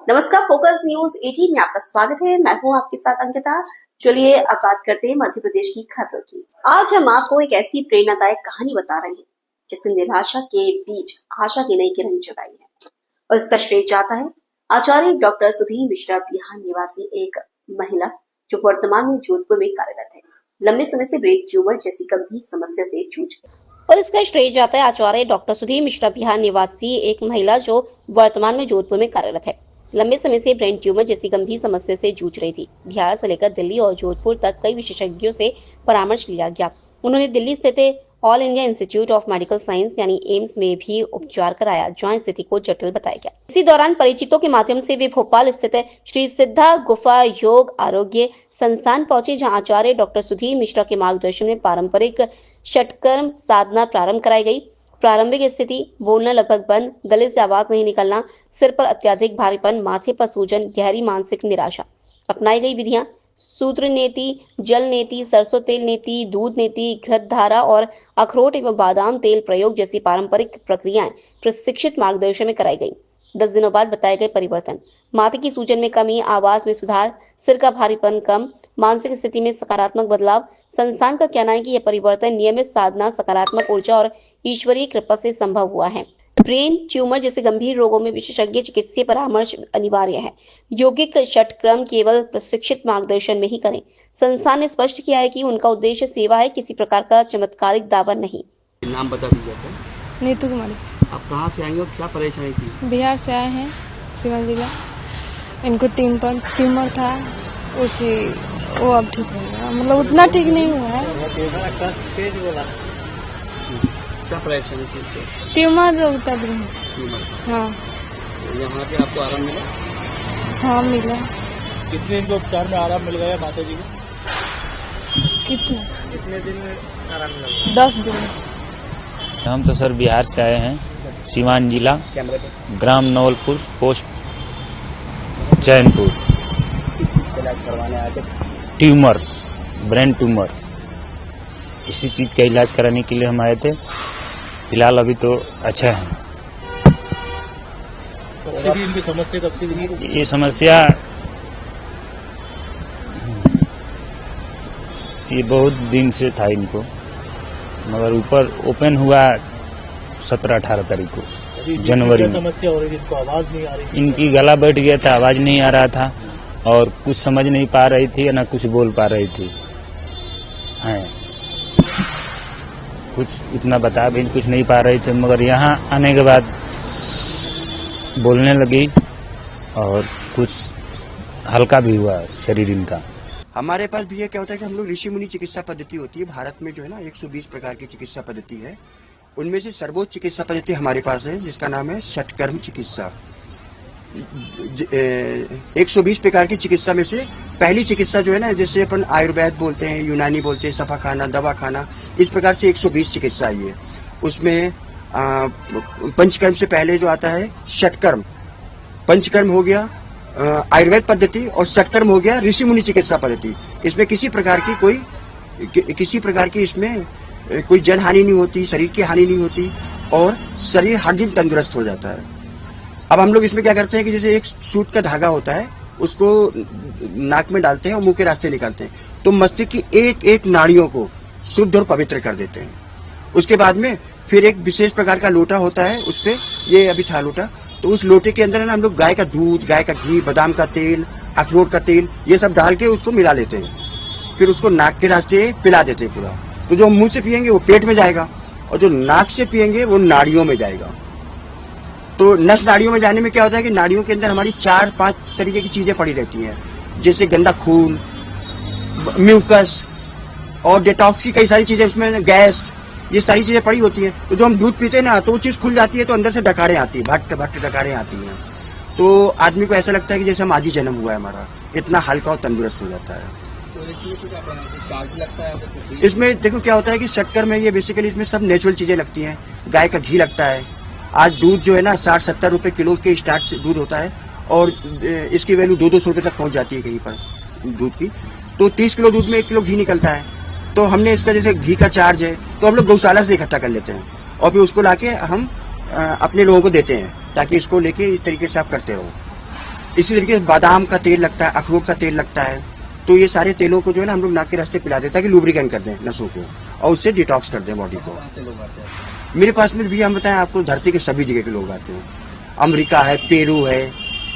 नमस्कार, focus news 18 में आपका स्वागत है। मैं हूं आपके साथ अंकिता। चलिए अब बात करते हैं मध्य प्रदेश की खबरों की। आज हम आपको एक ऐसी प्रेरणादायक कहानी बता रहे हैं जिसने निराशा के बीच आशा की नई किरण जगाई है, और इसका श्रेय जाता है आचार्य डॉक्टर सुधीर मिश्रा बिहार निवासी एक महिला जो वर्तमान में जोधपुर में कार्यरत है। लंबे समय से ब्रेन ट्यूमर जैसी गंभीर समस्या से जूझ रही है, और इसका श्रेय जाता है आचार्य डॉक्टर सुधीर मिश्रा बिहार निवासी एक महिला जो वर्तमान में जोधपुर में कार्यरत है। लंबे समय से ब्रेन ट्यूमर जैसी गंभीर समस्या से जूझ रही थी। बिहार से लेकर दिल्ली और जोधपुर तक कई विशेषज्ञों से परामर्श लिया गया। उन्होंने दिल्ली स्थित all India institute of medical science यानी एम्स में भी उपचार कराया, जहां स्थिति को जटिल बताया गया। इसी दौरान परिचितों के माध्यम से वे भोपाल स्थित श्री सिद्धा गुफा योग आरोग्य संस्थान पहुंचे, जहां आचार्य डॉक्टर सुधीर मिश्रा के मार्गदर्शन में पारंपरिक षटकर्म साधना प्रारंभ कराई गई। प्रारंभिक स्थिति: बोलना लगभग बंद, गले से आवाज नहीं निकलना, सिर पर अत्यधिक भारीपन, माथे पर सूजन, गहरी मानसिक निराशा। अपनाई गई विधियां: सूत्र नेति, जल नेति, सरसों तेल नेति, दूध नेति, घृत धारा और अखरोट एवं बादाम तेल प्रयोग जैसी पारंपरिक प्रक्रियाएं प्रशिक्षित मार्गदर्शन में कराई गई। 10 दिनों बाद बताए गए परिवर्तन: माथे की सूजन में कमी, आवाज में सुधार, सिर का भारीपन कम, मानसिक स्थिति में सकारात्मक बदलाव। संस्थान का कहना है कि यह परिवर्तन नियमित साधना, सकारात्मक ऊर्जा और ईश्वरीय कृपा से संभव हुआ है। ब्रेन ट्यूमर जैसे गंभीर रोगों में विशेषज्ञ चिकित्सीय परामर्श अनिवार्य है। यौगिक षटक्रम केवल प्रशिक्षित मार्गदर्शन में ही करें। संस्थान ने स्पष्ट किया है कि उनका उद्देश्य सेवा है, किसी प्रकार का चमत्कारिक दावा नहीं। नाम बता दीजिए आपका। नीतू कुमारी। आप कहाँ से आएंगे और क्या परेशानी थी? बिहार से आए हैं, सीवान जिला। इनको ट्यूमर था, उसी वो अब ठीक हो गया, मतलब उतना ठीक नहीं हुआ है। क्या परेशानी थी? ट्यूमर रोकता भी है। हाँ। यहाँ पे आपको आराम मिला? हाँ मिला। कितने दिन के उपचार में आराम मिल गया माता जी को? कितने दिन में आराम मिला? 10 दिन। हम तो सर बिहार से आए हैं, सीवान जिला, ग्राम नवलपुर, पोस्ट चैनपुर। इलाज करवाने आए थे? ट्यूमर, ब्रेन ट्यूमर, इसी चीज का इलाज कराने के लिए हम आए थे। फिलहाल अभी तो अच्छा है। कब से भी इनकी समस्या कब से भी? ये समस्या ये बहुत दिन से था इनको, मगर ऊपर ओपन हुआ 17-18 तारीख को जनवरी में। समस्या हो रही थी, इनको आवाज नहीं आ रही थी? इनकी गला बैठ गया था, आवाज नहीं आ रहा था और कुछ समझ नहीं पा रही थी, ना कुछ बोल पा रही थी। हैं कुछ इतना बता भी कुछ नहीं पा रही थे, मगर यहाँ आने के बाद बोलने लगी और कुछ हल्का भी हुआ शरीर इनका। हमारे पास भी ये क्या होता है कि हम लोग ऋषि मुनि चिकित्सा पद्धति होती है। भारत में जो है ना 120 प्रकार की चिकित्सा पद्धति है, उनमें से सर्वोच्च चिकित्सा पद्धति हमारे पास है जिसका नाम है षटकर्म चिकित्सा। 120 प्रकार की चिकित्सा में से पहली चिकित्सा जो है ना, जैसे अपन आयुर्वेद बोलते हैं, यूनानी बोलते हैं, सफा खाना, दवा खाना, इस प्रकार से 120 चिकित्सा आई है। उसमें पंचकर्म से पहले जो आता है षटकर्म। पंचकर्म हो गया आयुर्वेद पद्धति और षटकर्म हो गया ऋषि मुनि चिकित्सा पद्धति। इसमें किसी प्रकार की इसमें कोई जन हानि नहीं होती, शरीर की हानि नहीं होती और शरीर हर दिन तंदुरुस्त हो जाता है। अब हम लोग इसमें क्या करते हैं कि जैसे एक सूत का धागा होता है, उसको नाक में डालते हैं और मुंह के रास्ते निकालते हैं, तो मस्तिष्क की एक एक नाड़ियों को शुद्ध और पवित्र कर देते हैं। उसके बाद में फिर एक विशेष प्रकार का लोटा होता है, उसपे ये अभी था लोटा, तो उस लोटे के अंदर है ना हम लोग गाय का दूध, गाय का घी, बादाम का तेल, अखरोट का तेल, ये सब डाल के उसको मिला लेते हैं। फिर उसको नाक के रास्ते पिला देते हैं पूरा। तो जो मुंह से पियेंगे वो पेट में जाएगा और जो नाक से पियेंगे वो नाड़ियों में जाएगा। तो नस नाड़ियों में जाने में क्या होता है कि नाड़ियों के अंदर हमारी 4-5 तरीके की चीजें पड़ी रहती हैं, जैसे गंदा खून, म्यूकस और डिटॉक्स की कई सारी चीजें, उसमें गैस, ये सारी चीजें पड़ी होती हैं। तो जो हम दूध पीते हैं ना, तो वो चीज खुल जाती है, तो अंदर से डकारें आती है, भट्ट भट्ट डकारें आती हैं। तो आदमी को ऐसा लगता है कि जैसे हम आज ही जन्म हुआ है हमारा, इतना हल्का और तंदुरुस्त हो जाता है। चार्ज लगता है? इसमें देखो क्या होता है कि षटकर्म में ये बेसिकली इसमें सब नेचुरल चीजें लगती हैं। गाय का घी लगता है। आज दूध जो है ना 60-70 रुपए किलो के स्टार्ट से दूध होता है और इसकी वैल्यू 200-200 रुपए तक पहुंच जाती है कहीं पर दूध की। तो 30 किलो दूध में 1 किलो घी निकलता है। तो हमने इसका जैसे घी का चार्ज है तो हम लोग गौशाला से इकट्ठा कर लेते हैं और फिर उसको लाके हम अपने लोगों को देते हैं ताकि इसको लेके इस तरीके से आप करते रहो। इसी तरीके से बादाम का तेल लगता है, अखरोट का तेल लगता है। तो ये सारे तेलों को जो है ना हम लोग नाक के रास्ते पिला देते हैं ताकि लुब्रिकेंट कर दें नसों को और उससे डिटॉक्स कर दें बॉडी को। कहाँ से लोग आते हैं? मेरे पास में भी हम बताएं आपको, धरती के सभी जगह के लोग आते हैं। अमेरिका है, पेरू है,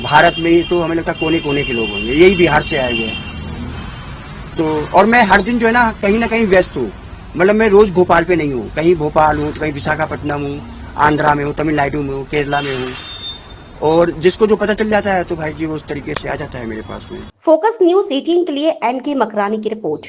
भारत में ही तो हमें लगता है कोने कोने के लोग होंगे, यही बिहार से आए हुए हैं। तो और मैं हर दिन जो है ना कहीं व्यस्त हूँ। मतलब मैं रोज भोपाल पे नहीं हूँ, कहीं भोपाल हूँ तो कहीं विशाखापट्टनम हूँ, आंध्रा में हूँ, तमिलनाडु में हूँ, केरला में हूँ। और जिसको जो पता चल जाता है तो भाई जी वो उस तरीके से आ जाता है मेरे पास में। फोकस न्यूज 18 के लिए एनके मकरानी की रिपोर्ट।